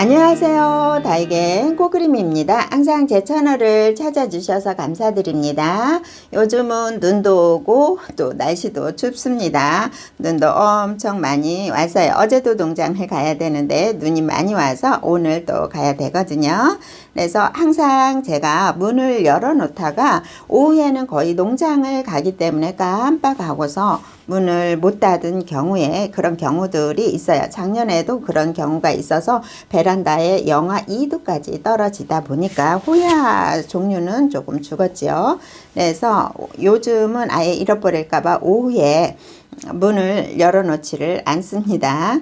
안녕하세요. 다이겐 코그림입니다. 항상 제 채널을 찾아주셔서 감사드립니다. 요즘은 눈도 오고 또 날씨도 춥습니다. 눈도 엄청 많이 왔어요. 어제도 농장을 가야 되는데 눈이 많이 와서 오늘 또 가야 되거든요. 그래서 항상 제가 문을 열어 놓다가 오후에는 거의 농장을 가기 때문에 깜빡하고서 문을 못 닫은 경우에 그런 경우들이 있어요. 작년에도 그런 경우가 있어서 베란다에 영하 2도까지 떨어지다 보니까 호야 종류는 조금 죽었지요. 그래서 요즘은 아예 잃어버릴까봐 오후에 문을 열어놓지를 않습니다.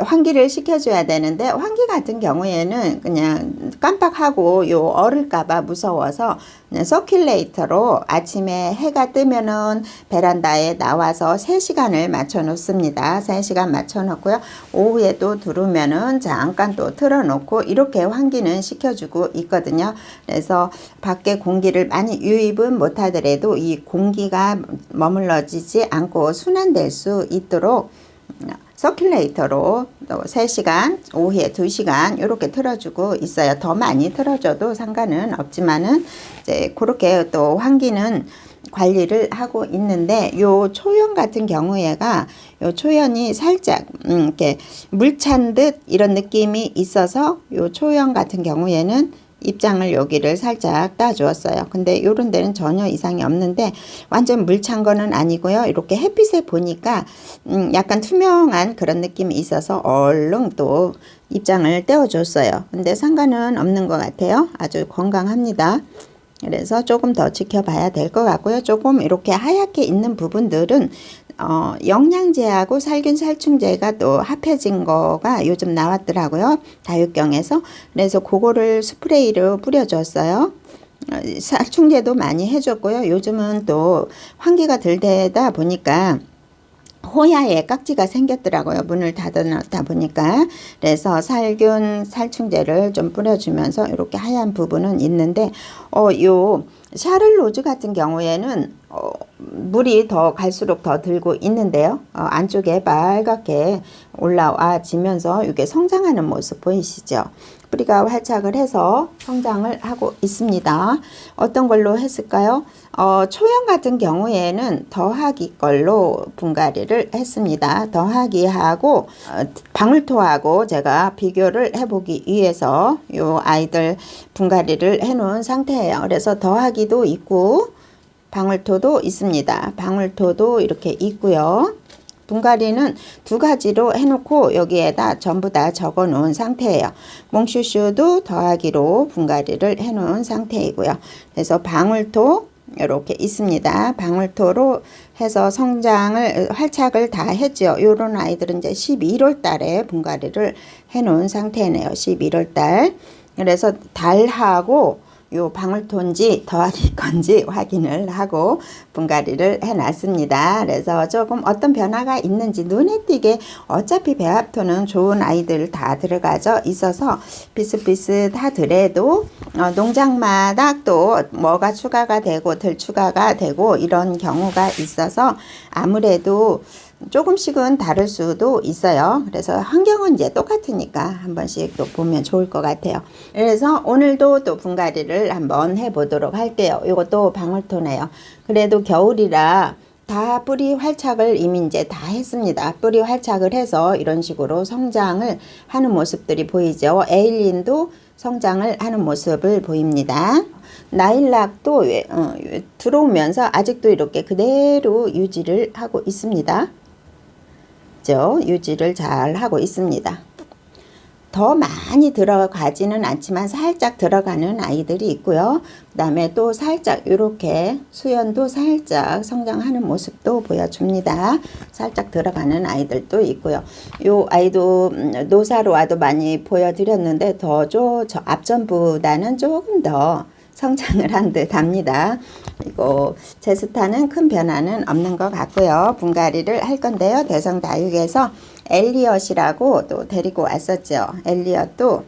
환기를 시켜줘야 되는데 환기 같은 경우에는 그냥 깜빡하고 얼을까봐 무서워서 그냥 서큘레이터로 아침에 해가 뜨면은 베란다에 나와서 3시간을 맞춰 놓습니다. 3시간 맞춰 놓고요. 오후에 또 들어오면은 잠깐 또 틀어 놓고 이렇게 환기는 시켜주고 있거든요. 그래서 밖에 공기를 많이 유입은 못하더라도 이 공기가 머물러지지 않고 순환될 수 있도록 서큘레이터로 또 3시간, 오후에 2시간 이렇게 틀어주고 있어요. 더 많이 틀어줘도 상관은 없지만은 이제 그렇게 또 환기는 관리를 하고 있는데 요 초연 같은 경우에가 요 초연이 살짝 이렇게 물 찬 듯 이런 느낌이 있어서 요 초연 같은 경우에는 입장을 여기를 살짝 따주었어요. 근데 요런 데는 전혀 이상이 없는데 완전 물찬 거는 아니고요. 이렇게 햇빛에 보니까 약간 투명한 그런 느낌이 있어서 얼른 또 입장을 떼어줬어요. 근데 상관은 없는 것 같아요. 아주 건강합니다. 그래서 조금 더 지켜봐야 될 것 같고요. 조금 이렇게 하얗게 있는 부분들은 영양제하고 살균 살충제가 또 합해진 거가 요즘 나왔더라고요. 다육경에서. 그래서 그거를 스프레이로 뿌려줬어요. 살충제도 많이 해줬고요. 요즘은 또 환기가 덜 되다 보니까 호야에 깍지가 생겼더라고요. 문을 닫아놓다 보니까. 그래서 살균 살충제를 좀 뿌려주면서 이렇게 하얀 부분은 있는데 요 샤를로즈 같은 경우에는 물이 더 갈수록 더 들고 있는데요. 안쪽에 빨갛게 올라와지면서 이게 성장하는 모습 보이시죠? 뿌리가 활착을 해서 성장을 하고 있습니다. 어떤 걸로 했을까요? 초연 같은 경우에는 더하기 걸로 분갈이를 했습니다. 더하기하고 방울토하고 제가 비교를 해보기 위해서 요 아이들 분갈이를 해놓은 상태예요. 그래서 더하기도 있고 방울토도 있습니다. 방울토도 이렇게 있고요. 분갈이는 2가지로 해놓고 여기에다 전부 다 적어 놓은 상태예요. 몽슈슈도 더하기로 분갈이를 해 놓은 상태이고요. 그래서 방울토 이렇게 있습니다. 방울토로 해서 성장을 활착을 다 했죠. 요런 아이들은 이제 11월 달에 분갈이를 해 놓은 상태네요. 11월 달. 그래서 달하고 요 방울토인지 더하기 건지 확인을 하고 분갈이를 해놨습니다. 그래서 조금 어떤 변화가 있는지 눈에 띄게 어차피 배합토는 좋은 아이들 다 들어가져 있어서 비슷비슷하더라도 농장마다 또 뭐가 추가가 되고 덜 추가가 되고 이런 경우가 있어서 아무래도 조금씩은 다를 수도 있어요. 그래서 환경은 이제 똑같으니까 한 번씩 또 보면 좋을 것 같아요. 그래서 오늘도 또 분갈이를 한번 해보도록 할게요. 이것도 방울토네요. 그래도 겨울이라 다 뿌리 활착을 이미 이제 다 했습니다. 뿌리 활착을 해서 이런 식으로 성장을 하는 모습들이 보이죠. 에일린도 성장을 하는 모습을 보입니다. 나일락도 들어오면서 아직도 이렇게 그대로 유지를 하고 있습니다. 유지를 잘 하고 있습니다. 더 많이 들어가지는 않지만 살짝 들어가는 아이들이 있고요. 그 다음에 또 살짝 이렇게 수연도 살짝 성장하는 모습도 보여줍니다. 살짝 들어가는 아이들도 있고요. 요 아이도 노사로 와도 많이 보여드렸는데 저 앞전보다는 조금 더 성장을 한 듯 합니다. 그리고 제스타는 큰 변화는 없는 것 같고요. 분갈이를 할 건데요. 대성다육에서 엘리엇이라고 또 데리고 왔었죠. 엘리엇도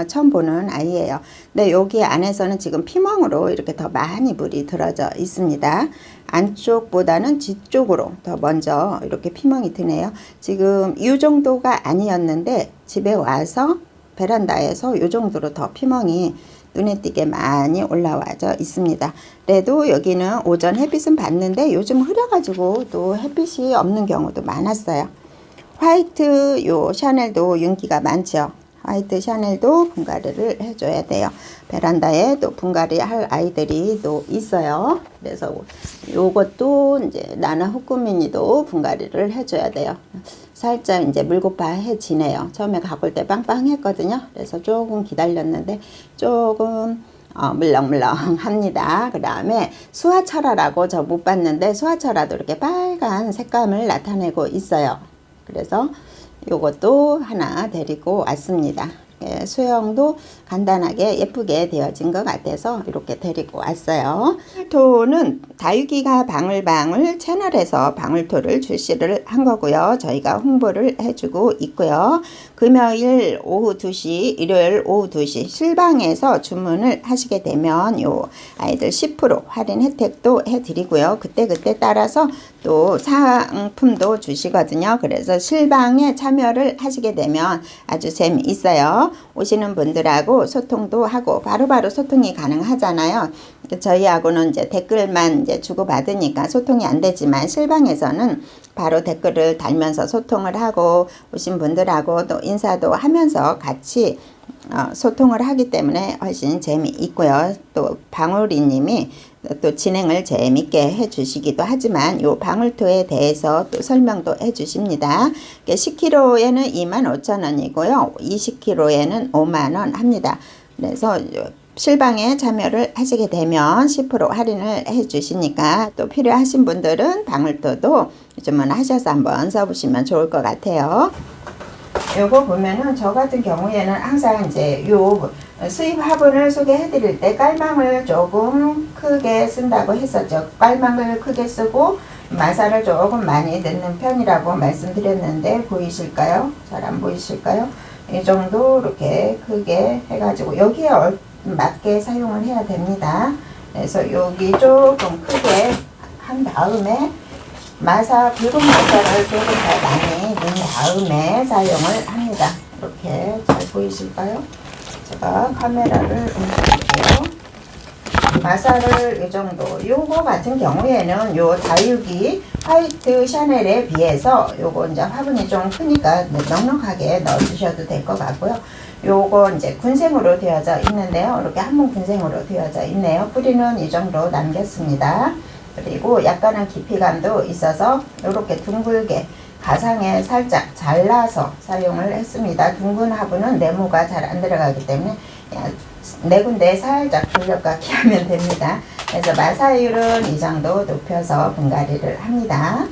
처음 보는 아이예요. 근데 여기 안에서는 지금 피멍으로 이렇게 더 많이 물이 들어져 있습니다. 안쪽보다는 뒤쪽으로 더 먼저 이렇게 피멍이 드네요. 지금 이 정도가 아니었는데 집에 와서 베란다에서 요 정도로 더 피멍이 눈에 띄게 많이 올라와져 있습니다. 그래도 여기는 오전 햇빛은 받는데 요즘 흐려가지고 또 햇빛이 없는 경우도 많았어요. 화이트 요 샤넬도 윤기가 많죠. 화이트 샤넬도 분갈이를 해줘야 돼요. 베란다에 또 분갈이 할 아이들이 또 있어요. 그래서 요것도 이제 나나 후쿠미니도 분갈이를 해줘야 돼요. 살짝 이제 물고파해지네요. 처음에 가볼 때 빵빵했거든요. 그래서 조금 기다렸는데 조금 물렁물렁합니다. 그 다음에 수화철화라고 저 못 봤는데 수화철화도 이렇게 빨간 색감을 나타내고 있어요. 그래서 요것도 하나 데리고 왔습니다. 수영도 간단하게 예쁘게 되어진 것 같아서 이렇게 데리고 왔어요. 방울토는 다육이가 방울방울 채널에서 방울토를 출시를 한 거고요. 저희가 홍보를 해주고 있고요. 금요일 오후 2시, 일요일 오후 2시 실방에서 주문을 하시게 되면 요 아이들 10% 할인 혜택도 해드리고요. 그때그때 따라서 또 상품도 주시거든요. 그래서 실방에 참여를 하시게 되면 아주 재미있어요. 오시는 분들하고 소통도 하고 바로바로 소통이 가능하잖아요. 저희하고는 이제 댓글만 이제 주고받으니까 소통이 안 되지만 실방에서는 바로 댓글을 달면서 소통을 하고 오신 분들하고 또 인사도 하면서 같이 소통을 하기 때문에 훨씬 재미있고요. 또 방울이님이 또 진행을 재밌게 해주시기도 하지만 요 방울토에 대해서 또 설명도 해주십니다. 10kg에는 25,000원이고요. 20kg에는 5만원 합니다. 그래서 실방에 참여를 하시게 되면 10% 할인을 해주시니까 또 필요하신 분들은 방울토도 주문하셔서 한번 써보시면 좋을 것 같아요. 요거 보면은 저 같은 경우에는 항상 이제 요 수입 화분을 소개해 드릴 때 깔망을 조금 크게 쓴다고 했었죠. 깔망을 크게 쓰고 마사를 조금 많이 넣는 편이라고 말씀드렸는데 보이실까요? 잘 안 보이실까요? 이 정도 이렇게 크게 해가지고 여기에 맞게 사용을 해야 됩니다. 그래서 여기 조금 크게 한 다음에 붉은 마사를 조금 더 많이 넣은 다음에 사용을 합니다. 이렇게 잘 보이실까요? 제가 카메라를 옮길게요. 마사를 이 정도. 요거 같은 경우에는 요 다육이 화이트 샤넬에 비해서 요거 이제 화분이 좀 크니까 넉넉하게 넣어주셔도 될 것 같고요. 요거 이제 군생으로 되어져 있는데요. 이렇게 한문 군생으로 되어져 있네요. 뿌리는 이 정도 남겼습니다. 그리고 약간은 깊이감도 있어서 이렇게 둥글게 가상에 살짝 잘라서 사용을 했습니다. 둥근 화분은 네모가 잘 안 들어가기 때문에 네 군데 살짝 돌려깎기 하면 됩니다. 그래서 마사율은 이 정도 높여서 분갈이를 합니다.